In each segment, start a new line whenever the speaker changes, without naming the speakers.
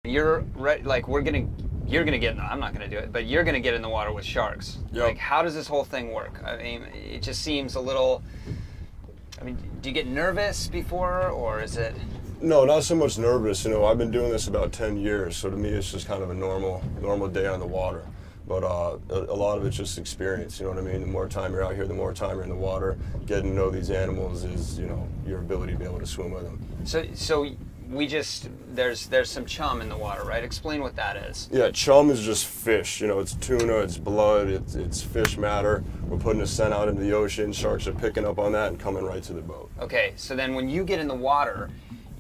You're you're gonna get in the, I'm not gonna do it, but you're gonna get in the water with sharks.
Yep.
Like, how does this whole thing work? I mean, it just seems a little, I mean, do you get nervous before, or is it?
No, not so much nervous. I've been doing this about 10 years, so to me it's just kind of a normal day on the water. But a lot of it's just experience, you know what I mean? The more time you're out here, the more time you're in the water. Getting to know these animals is, your ability to be able to swim with them.
So there's some chum in the water, right? Explain what that is.
Yeah, chum is just fish. It's tuna, it's blood, it's fish matter. We're putting a scent out into the ocean. Sharks are picking up on that and coming right to the boat.
Okay, so then when you get in the water,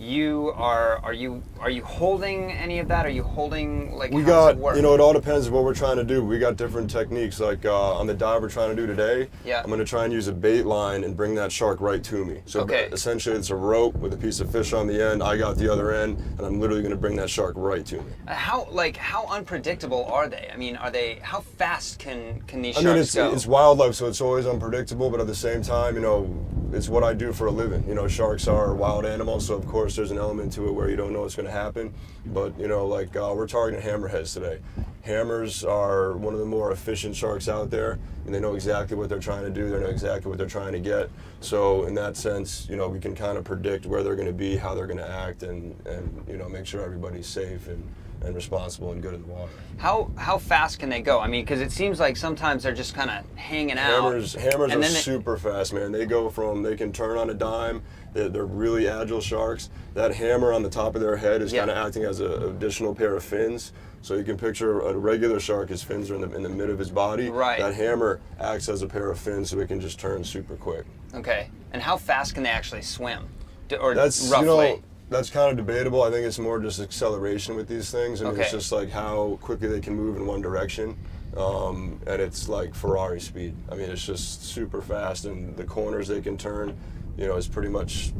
are you holding any of that? Are you holding, like, how does it work?
It all depends on what we're trying to do. We got different techniques. Like on the dive we're trying to do today,
yeah.
I'm going to try and use a bait line and bring that shark right to me. So essentially it's a rope with a piece of fish on the end. I got the other end, and I'm literally going to bring that shark right to me.
How unpredictable are they? I mean, how fast can these sharks go?
It's wildlife, so it's always unpredictable, but at the same time, it's what I do for a living. Sharks are wild animals, so of course there's an element to it where you don't know what's going to happen. But we're targeting hammerheads today. Hammers are one of the more efficient sharks out there, and they know exactly what they're trying to do. They know exactly what they're trying to get. So in that sense, we can kind of predict where they're going to be, how they're going to act, and make sure everybody's safe and responsible and good in the water.
How fast can they go? I mean, because it seems like sometimes they're just kind of hanging out.
Hammers are super fast, man. They can turn on a dime. They're really agile sharks. That hammer on the top of their head is kind of acting as an additional pair of fins. So you can picture a regular shark, his fins are in the mid of his body.
Right.
That hammer acts as a pair of fins, so it can just turn super quick.
Okay. And how fast can they actually swim? Or
that's
roughly?
That's kind of debatable. I think it's more just acceleration with these things. It's just like how quickly they can move in one direction. And it's like Ferrari speed. I mean, it's just super fast, and the corners they can turn, is pretty much,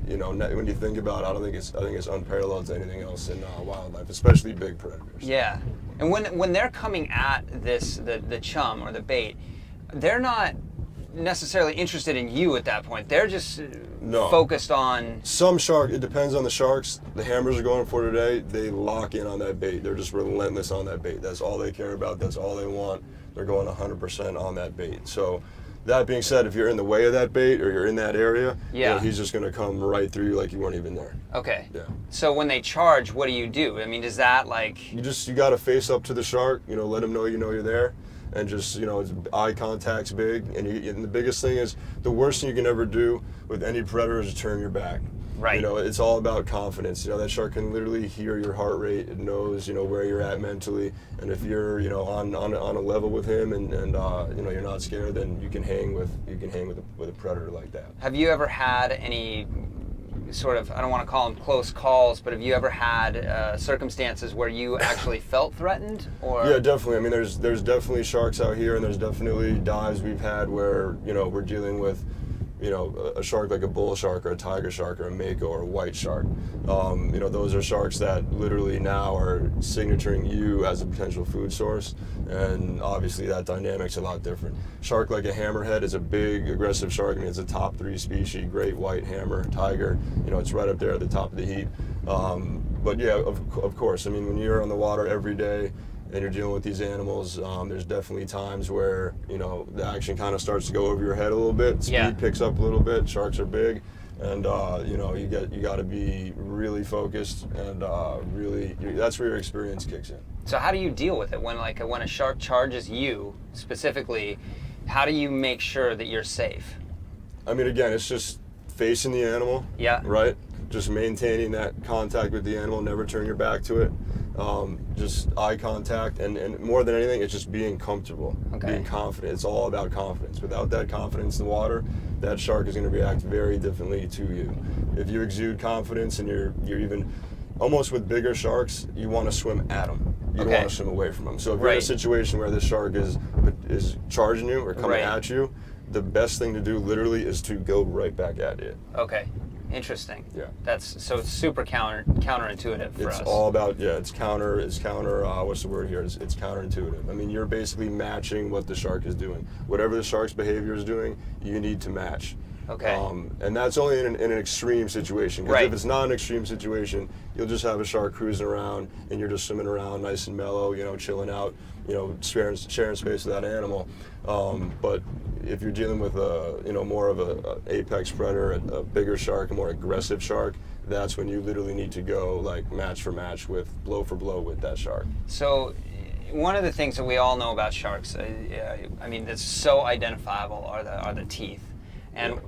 when you think about it, I think it's unparalleled to anything else in wildlife, especially big predators.
Yeah. And when they're coming at the chum or the bait, they're not necessarily interested in you at that point. They're just focused on
some shark. It depends on the sharks. The hammers are going for today, they lock in on that bait. They're just relentless on that bait. That's all they care about. That's all they want. They're going 100% on that bait. So that being said, if you're in the way of that bait or you're in that area, he's just going to come right through you like you weren't even there.
Okay.
Yeah.
So when they charge, what do you do? I mean, does that
you got to face up to the shark, let him know you're there. And just, it's eye contact's big. And the biggest thing is, the worst thing you can ever do with any predator is to turn your back.
Right.
It's all about confidence. That shark can literally hear your heart rate. It knows, where you're at mentally. And if you're, on a level with him and you're not scared, then you can hang with a predator like that.
Have you ever had any sort of, I don't want to call them close calls, but have you ever had circumstances where you actually felt threatened? Or
Yeah, definitely. I mean, there's definitely sharks out here, and there's definitely dives we've had where we're dealing with a shark like a bull shark or a tiger shark or a mako or a white shark. Those are sharks that literally now are signaturing you as a potential food source, and obviously that dynamic's a lot different. Shark like a hammerhead is a big, aggressive shark. I mean, it's a top 3 species, great white hammer, tiger. It's right up there at the top of the heap. But yeah, of course, I mean, when you're on the water every day and you're dealing with these animals, there's definitely times where, the action kind of starts to go over your head a little bit. Speed picks up a little bit. Sharks are big. And, you got to be really focused, and that's where your experience kicks in.
So how do you deal with it when a shark charges you specifically? How do you make sure that you're safe?
I mean, again, it's just facing the animal.
Yeah.
Right? Just maintaining that contact with the animal, never turn your back to it. Just eye contact, and more than anything, it's just being comfortable, being confident. It's all about confidence. Without that confidence in the water, that shark is going to react very differently to you. If you exude confidence and you're even, almost with bigger sharks, you want to swim at them. You don't want to swim away from them. So if you're in a situation where this shark is charging you or coming at you, the best thing to do literally is to go right back at it.
Okay. Interesting.
Yeah.
It's super counterintuitive for us.
It's all about, it's counter, what's the word here? It's counterintuitive. I mean, you're basically matching what the shark is doing. Whatever the shark's behavior is doing, you need to match.
Okay.
And that's only in an extreme situation. Because
Right.
if it's not an extreme situation, you'll just have a shark cruising around and you're just swimming around nice and mellow, chilling out, sharing space with that animal. But if you're dealing with more of a apex predator, a bigger shark, a more aggressive shark, that's when you literally need to go like match for match with blow for blow with that shark.
So one of the things that we all know about sharks, I mean, that's so identifiable are the teeth, and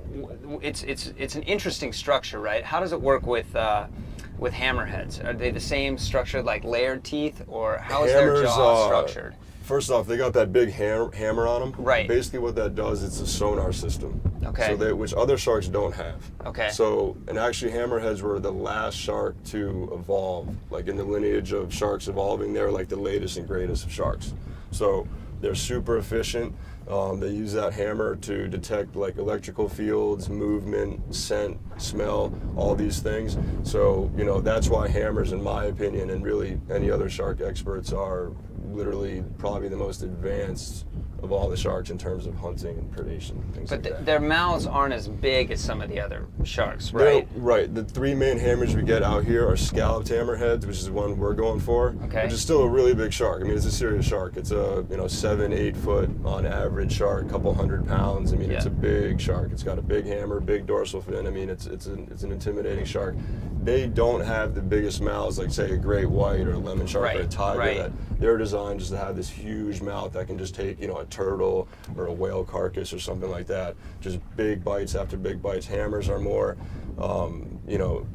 it's an interesting structure, right? How does it work with hammerheads? Are they the same structure, like layered teeth, or how is their jaw structured?
First off, they got that big hammer on them.
Right.
Basically, what that does, it's a sonar system.
Okay.
So which other sharks don't have.
Okay.
So, and actually, hammerheads were the last shark to evolve. Like in the lineage of sharks evolving, they're like the latest and greatest of sharks. So they're super efficient. They use that hammer to detect like electrical fields, movement, scent, smell, all these things. So, that's why hammers, in my opinion, and really any other shark experts, are literally probably the most advanced of all the sharks in terms of hunting and predation and things like that.
Their mouths aren't as big as some of the other sharks, right?
Right. The three main hammers we get out here are scalloped hammerheads, which is the one we're going for,
okay.
which is still a really big shark. I mean, it's a serious shark. It's a 7-8 foot on average shark, a couple 100 pounds. I mean, It's a big shark. It's got a big hammer, big dorsal fin. I mean, it's an intimidating shark. They don't have the biggest mouths like, say, a great white or a lemon shark or a tiger.
Right.
They're designed just to have this huge mouth that can just take, a turtle or a whale carcass or something like that. Just big bites after big bites. Hammers are more,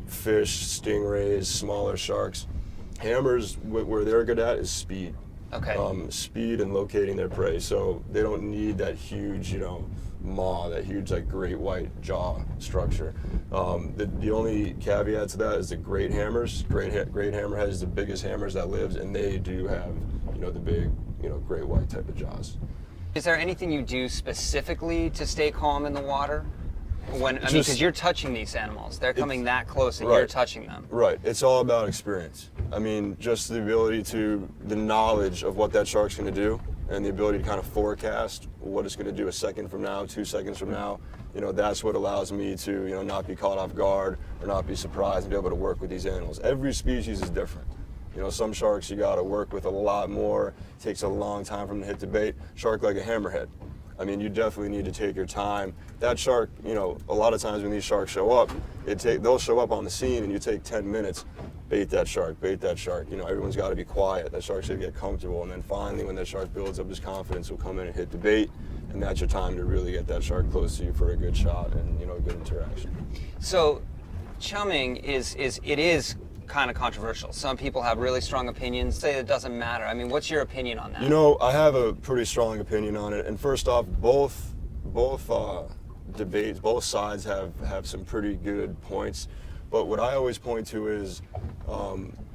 fish, stingrays, smaller sharks. Hammers, where they're good at is speed.
Okay.
Speed and locating their prey. So they don't need that huge, maw, that huge like great white jaw structure. The only caveat to that is the great hammers. Great hammerhead is the biggest hammers that lives, and they do have the big great white type of jaws.
Is there anything you do specifically to stay calm in the water? Because you're touching these animals, they're coming that close, and you're touching them.
Right. It's all about experience. I mean, just the the knowledge of what that shark's going to do, and the ability to kind of forecast what it's going to do a second from now, 2 seconds from now. That's what allows me to not be caught off guard or not be surprised and be able to work with these animals. Every species is different. Some sharks you got to work with a lot more. It takes a long time for them to hit the bait. Shark like a hammerhead, I mean, you definitely need to take your time. That shark, a lot of times when these sharks show up, they'll show up on the scene and you take 10 minutes, bait that shark. Everyone's got to be quiet. That shark should get comfortable, and then finally when that shark builds up his confidence, will come in and hit the bait, and that's your time to really get that shark close to you for a good shot and a good interaction.
So, chumming is kind of controversial. Some people have really strong opinions, say it doesn't matter. I mean, what's your opinion on that?
I have a pretty strong opinion on it. And first off, both debates, both sides have some pretty good points. But what I always point to is,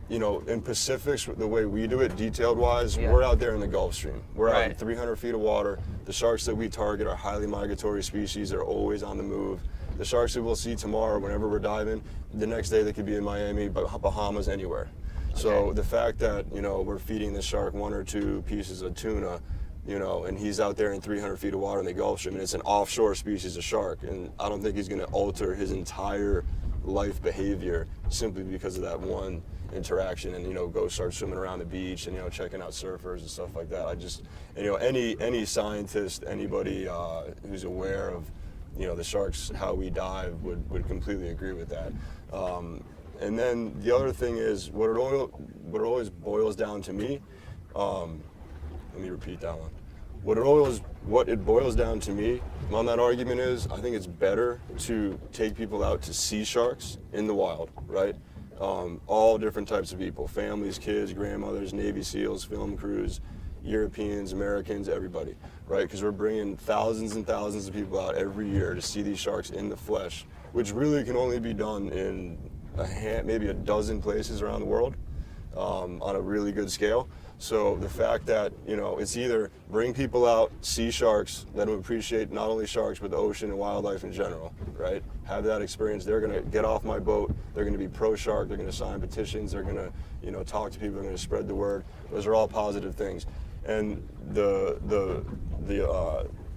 in Pacifics, the way we do it, detailed wise, we're out there in the Gulf Stream. We're out in 300 feet of water. The sharks that we target are highly migratory species. They're always on the move. The sharks that we'll see tomorrow, whenever we're diving, the next day they could be in Miami, Bahamas, anywhere. Okay. So the fact that, we're feeding the shark 1 or 2 pieces of tuna, and he's out there in 300 feet of water in the Gulf Stream, and it's an offshore species of shark, and I don't think he's going to alter his entire life behavior simply because of that one interaction and go start swimming around the beach and checking out surfers and stuff like that. I just any scientist, anybody who's aware of the sharks, how we dive, would completely agree with that. And then the other thing is what it always boils down to me. Let me repeat that one. What it boils down to me on that argument is, I think it's better to take people out to see sharks in the wild, right? All different types of people, families, kids, grandmothers, Navy SEALs, film crews, Europeans, Americans, everybody, right? Because we're bringing thousands and thousands of people out every year to see these sharks in the flesh, which really can only be done in maybe a dozen places around the world on a really good scale. So the fact that, it's either bring people out, see sharks, let them appreciate not only sharks, but the ocean and wildlife in general, right? Have that experience. They're going to get off my boat. They're going to be pro-shark. They're going to sign petitions. They're going to, talk to people. They're going to spread the word. Those are all positive things. And the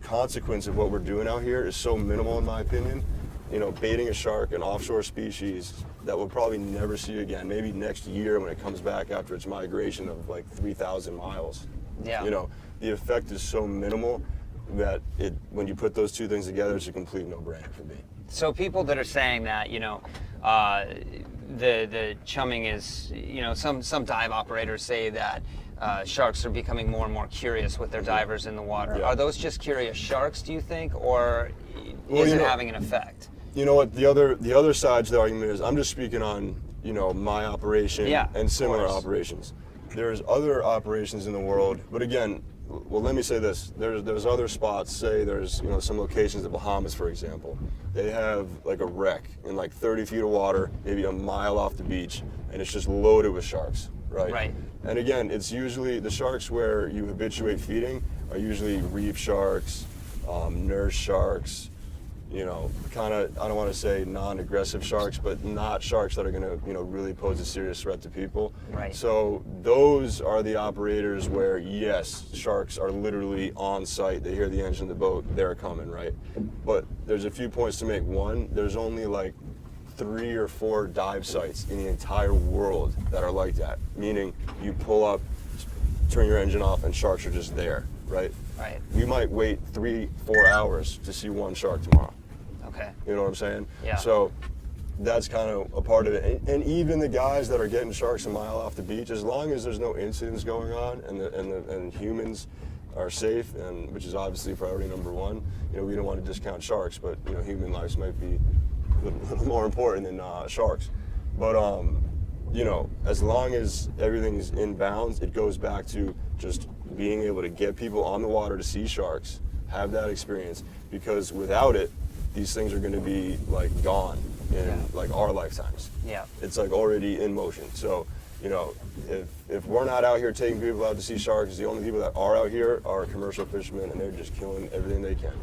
consequence of what we're doing out here is so minimal, in my opinion. You know, baiting a shark, an offshore species that we'll probably never see again, maybe next year when it comes back after its migration of like 3,000 miles.
Yeah.
You know, the effect is so minimal that when you put those two things together, it's a complete no-brainer for me.
So people that are saying that, you know, the chumming is, you know, some dive operators say that sharks are becoming more and more curious with their divers in the water.
Yeah.
Are those just curious sharks, do you think, or is it having an effect?
You know what, the other side to the argument is, I'm just speaking on, you know, my operation and similar operations. There's other operations in the world, but again, well, let me say this. There's other spots, say there's, you know, some locations, the Bahamas, for example. They have like a wreck in like 30 feet of water, maybe a mile off the beach, and it's just loaded with sharks, right? Right. And again, it's usually, the sharks where you habituate feeding are usually reef sharks, nurse sharks, you know, kind of, I don't want to say non-aggressive sharks, but not sharks that are going to, you know, really pose a serious threat to people.
Right.
So those are the operators where, yes, sharks are literally on site. They hear the engine of the boat, they're coming, right? But there's a few points to make. One, there's only like 3 or 4 dive sites in the entire world that are like that. Meaning you pull up, turn your engine off, and sharks are just there, right?
Right.
We might wait 3-4 hours to see one shark tomorrow.
Okay.
You know what I'm saying?
Yeah.
So that's kind of a part of it. And even the guys that are getting sharks a mile off the beach, as long as there's no incidents going on and humans are safe, and which is obviously priority number one. You know, we don't want to discount sharks, but you know, human lives might be a little more important than sharks. But you know, as long as everything's in bounds, it goes back to just being able to get people on the water to see sharks, have that experience, because without it, these things are going to be like gone in like our lifetimes.
Yeah.
It's like already in motion. So, you know, if we're not out here taking people out to see sharks, the only people that are out here are commercial fishermen, and they're just killing everything they can.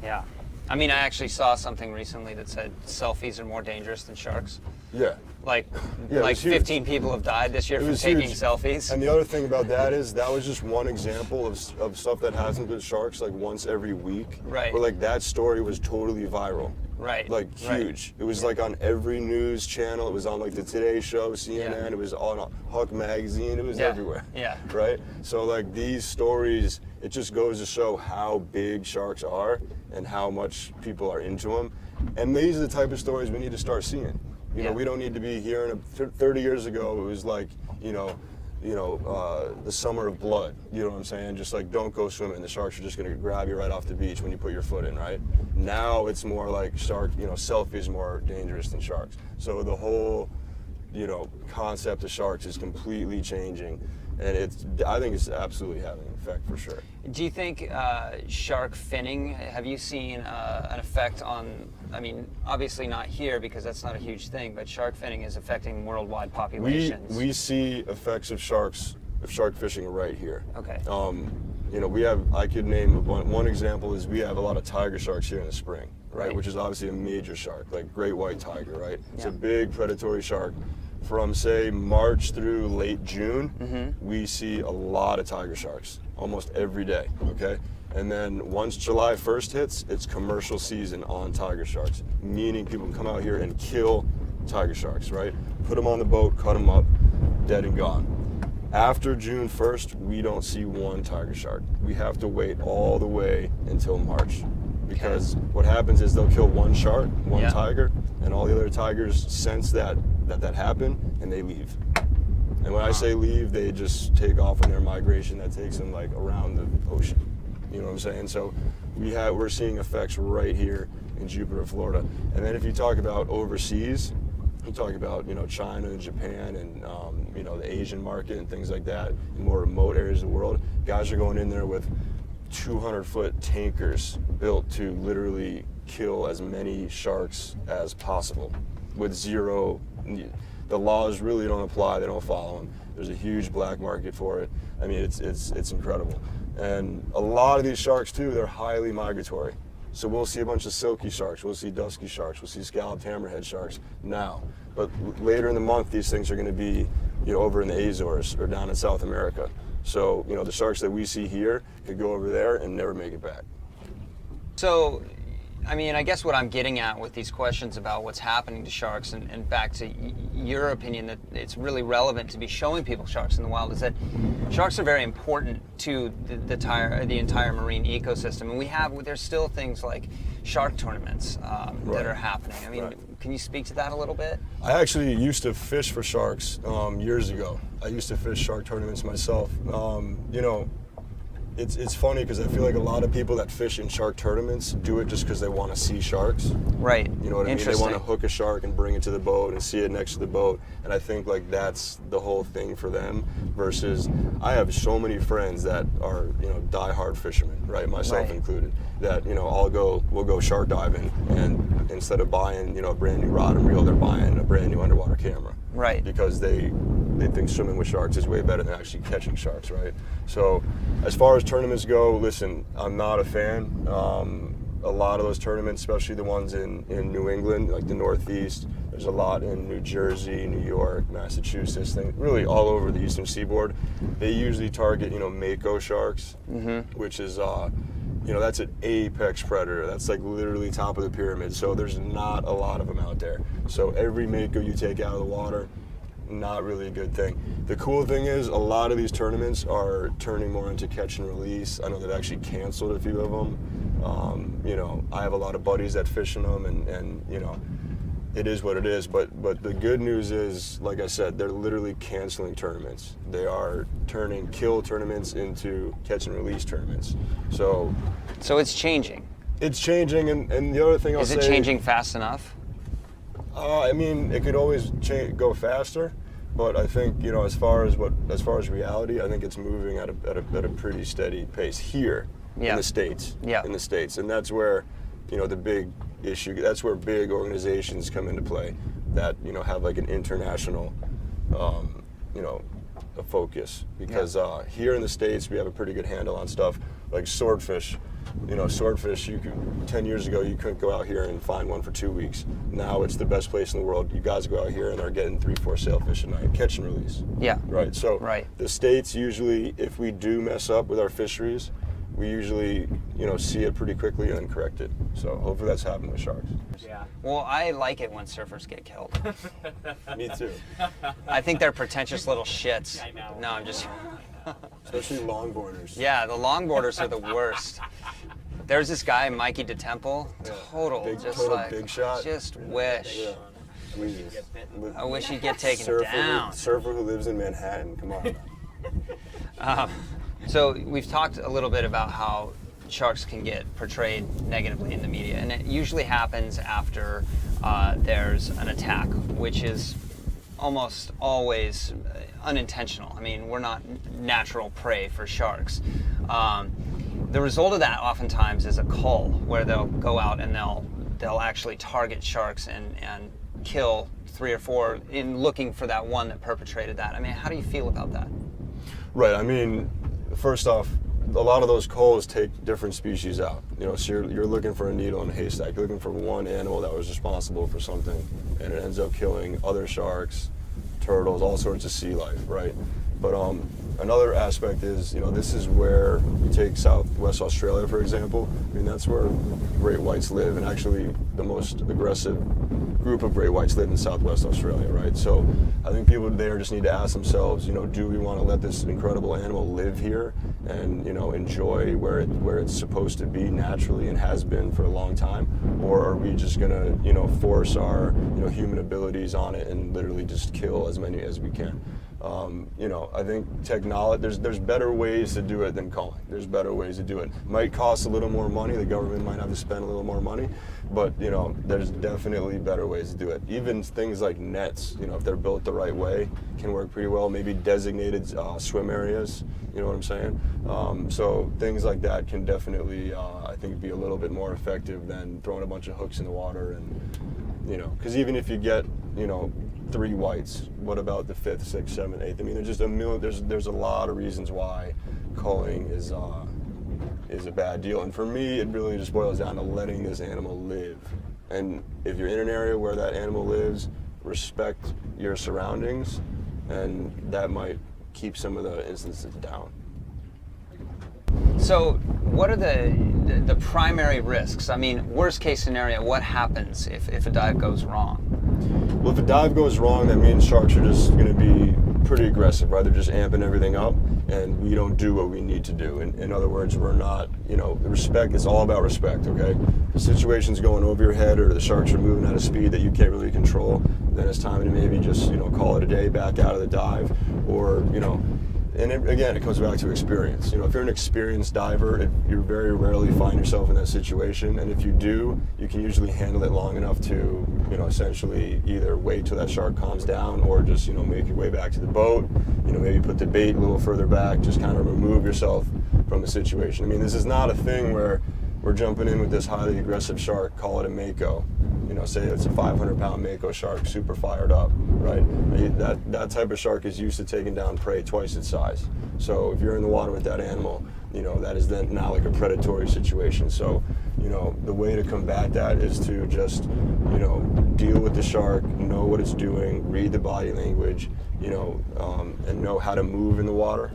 Yeah. I mean, I actually saw something recently that said selfies are more dangerous than sharks.
Yeah.
Like 15
huge.
people have died this year from taking selfies.
And the other thing about that is that was just one example of stuff that happens with sharks like once every week.
Right.
Where like that story was totally viral.
Right.
Like huge. It was like on every news channel. It was on like the Today Show, CNN. It was on Huck Magazine. It was everywhere.
Yeah.
Right. So like these stories, it just goes to show how big sharks are and how much people are into them. And these are the type of stories we need to start seeing. You know, we don't need to be hearing. 30 years ago, it was like, the summer of blood. You know what I'm saying? Just like, don't go swimming. The sharks are just going to grab you right off the beach when you put your foot in, right? Now it's more like selfie is more dangerous than sharks. So the whole, concept of sharks is completely changing. And I think it's absolutely having an effect for sure.
Do you think shark finning, have you seen an effect on, I mean, obviously not here because that's not a huge thing, but shark finning is affecting worldwide populations.
We see effects of shark fishing right here.
Okay.
I could name one example is we have a lot of tiger sharks here in the spring, right? Which is obviously a major shark, like great white tiger, right? It's a big predatory shark. From say March through late June, we see a lot of tiger sharks almost every day, okay? And then once July 1st hits, it's commercial season on tiger sharks, meaning people can come out here and kill tiger sharks, right? Put them on the boat, cut them up, dead and gone. After June 1st, we don't see one tiger shark. We have to wait all the way until March. Because what happens is they'll kill one shark, one tiger, and all the other tigers sense that happened, and they leave. And when I say leave, they just take off on their migration that takes them like around the ocean. You know what I'm saying? So we're seeing effects right here in Jupiter, Florida. And then if you talk about overseas, you talk about China and Japan and the Asian market and things like that, in more remote areas of the world, guys are going in there with 200-foot tankers built to literally kill as many sharks as possible with zero. The laws really don't apply. They don't follow them. There's a huge black market for it. I mean, it's incredible. And a lot of these sharks too, they're highly migratory. So we'll see a bunch of silky sharks, we'll see dusky sharks, we'll see scalloped hammerhead sharks now. But later in the month, these things are going to be over in the Azores or down in South America. So, you know, the sharks that we see here could go over there and never make it back.
So, I mean, I guess what I'm getting at with these questions about what's happening to sharks, and back to your opinion that it's really relevant to be showing people sharks in the wild, is that sharks are very important to the entire marine ecosystem. And there's still things like shark tournaments that are happening. I mean, can you speak to that a little bit?
I actually used to fish for sharks years ago. I used to fish shark tournaments myself. You know, it's funny because I feel like a lot of people that fish in shark tournaments do it just because they want to see sharks.
Right.
You know what I mean? They want to hook a shark and bring it to the boat and see it next to the boat. And I think like that's the whole thing for them. Versus, I have so many friends that are, you know, diehard fishermen, right? Myself included. That, you know, we'll go shark diving, and instead of buying, you know, a brand new rod and reel, they're buying a brand new underwater camera.
Right.
Because they think swimming with sharks is way better than actually catching sharks, right? So as far as tournaments go, listen, I'm not a fan. A lot of those tournaments, especially the ones in New England, like the Northeast, there's a lot in New Jersey, New York, Massachusetts, really all over the eastern seaboard. They usually target, you know, mako sharks, which is, you know, that's an apex predator. That's like literally top of the pyramid. So there's not a lot of them out there. So every mako you take out of the water, not really a good thing. The cool thing is a lot of these tournaments are turning more into catch and release. I know they've actually canceled a few of them. You know, I have a lot of buddies that fish in them, and you know, it is what it is. But the good news is, like I said, they're literally canceling tournaments. They are turning kill tournaments into catch and release tournaments. So
it's changing.
It's changing, and the other thing I'll say...
Is it changing fast enough?
I mean, it could always go faster, but I think, you know, as far as reality, I think it's moving at a pretty steady pace here in the States. Yeah. In the States, and that's where, you know, the big issue. That's where big organizations come into play that, you know, have like an international, you know, a focus, because here in the States we have a pretty good handle on stuff like swordfish. You know, swordfish, 10 years ago you couldn't go out here and find one for 2 weeks. Now it's the best place in the world. You guys go out here and they're getting 3-4 sailfish a night, catch and release. Yeah. Right. So the States usually, if we do mess up with our fisheries, we usually, you know, see it pretty quickly and then correct it. So hopefully that's happened with sharks.
Yeah. Well, I like it when surfers get killed.
Me too.
I think they're pretentious little shits. I know. No, I'm just...
Especially longboarders.
Yeah, the longboarders are the worst. There's this guy, Mikey DeTemple, total big shot. Just wish. Yeah. I wish he'd get taken down.
Surfer who lives in Manhattan, come on.
So we've talked a little bit about how sharks can get portrayed negatively in the media, and it usually happens after there's an attack, which is almost always unintentional. I mean, we're not natural prey for sharks. The result of that oftentimes is a cull, where they'll go out and they'll actually target sharks and kill 3 or 4 in looking for that one that perpetrated that. I mean, how do you feel about that?
Right. I mean, first off, a lot of those culls take different species out. You know, so you're looking for a needle in a haystack. You're looking for one animal that was responsible for something, and it ends up killing other sharks, turtles, all sorts of sea life, right? But another aspect is, you know, this is where you take Southwest Australia, for example. I mean, that's where great whites live, and actually the most aggressive group of great whites live in Southwest Australia, right? So I think people there just need to ask themselves, you know, do we want to let this incredible animal live here and, you know, enjoy where it's supposed to be naturally and has been for a long time? Or are we just going to, you know, force our, you know, human abilities on it and literally just kill as many as we can? You know, I think technology, there's better ways to do it than culling. There's better ways to do it. Might cost a little more money. The government might have to spend a little more money, but, you know, there's definitely better ways to do it. Even things like nets, you know, if they're built the right way, can work pretty well. Maybe designated swim areas, you know what I'm saying? So things like that can definitely, I think, be a little bit more effective than throwing a bunch of hooks in the water. And, you know, because even if you get, you know, 3 whites, what about the 5th, 6th, 7th, 8th? I mean, there's just a million. There's a lot of reasons why culling is a bad deal. And for me, it really just boils down to letting this animal live. And if you're in an area where that animal lives, respect your surroundings, and that might keep some of the instances down.
So what are the primary risks? I mean, worst case scenario, what happens if a dive goes wrong?
Well, if a dive goes wrong, that means sharks are just going to be pretty aggressive, right? They're just amping everything up, and we don't do what we need to do. In other words, we're not, the respect, it's all about respect, okay? If the situation's going over your head or the sharks are moving at a speed that you can't really control, then it's time to maybe just, call it a day, back out of the dive, or, again, it comes back to experience. If you're an experienced diver, you very rarely find yourself in that situation, and if you do, you can usually handle it long enough to, essentially either wait till that shark calms down or just, make your way back to the boat, maybe put the bait a little further back, just kind of remove yourself from the situation. I mean, this is not a thing where we're jumping in with this highly aggressive shark, call it a mako. Say it's a 500-pound mako shark, super fired up, right? That type of shark is used to taking down prey twice its size. So if you're in the water with that animal, that is then now like a predatory situation. So, the way to combat that is to just, deal with the shark, know what it's doing, read the body language, and know how to move in the water.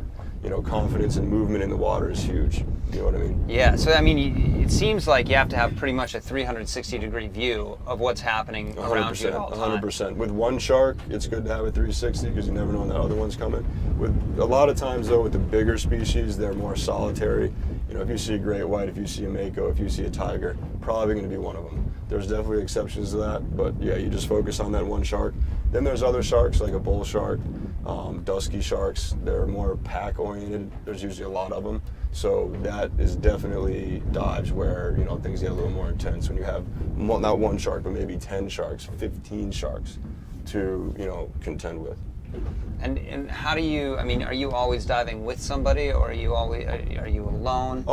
Confidence and movement in the water is huge. You know what I mean?
Yeah, so I mean, it seems like you have to have pretty much a 360-degree view of what's happening around you at all times.
100%. With one shark, it's good to have a 360 because you never know when that other one's coming. With a lot of times, though, with the bigger species, they're more solitary. If you see a great white, if you see a mako, if you see a tiger, probably going to be one of them. There's definitely exceptions to that, but yeah, you just focus on that one shark. Then there's other sharks like a bull shark, dusky sharks. They're more pack-oriented. There's usually a lot of them. So that is definitely dives where, things get a little more intense when you have not one shark, but maybe 10 sharks, 15 sharks to, contend with.
And how do you, are you always diving with somebody, or are you alone?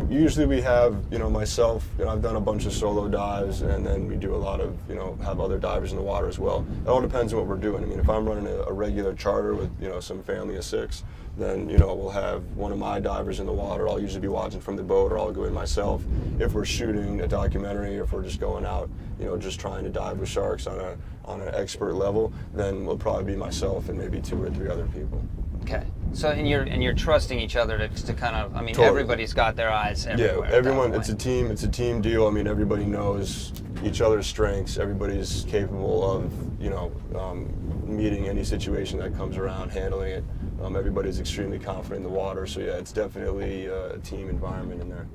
Usually we have, myself, I've done a bunch of solo dives, and then we do a lot of, have other divers in the water as well. It all depends on what we're doing. If I'm running a regular charter with, some family of 6, then, we'll have one of my divers in the water. I'll usually be watching from the boat, or I'll go in myself. If we're shooting a documentary, or if we're just going out, just trying to dive with sharks on an expert level, then it'll probably be myself and maybe 2 or 3 other people.
Okay. So and you're trusting each other to kind of,
Totally.
Everybody's got their eyes everywhere.
Yeah, everyone, it's a team deal. Everybody knows each other's strengths. Everybody's capable of, meeting any situation that comes around, handling it. Everybody's extremely confident in the water. So yeah, it's definitely a team environment in there.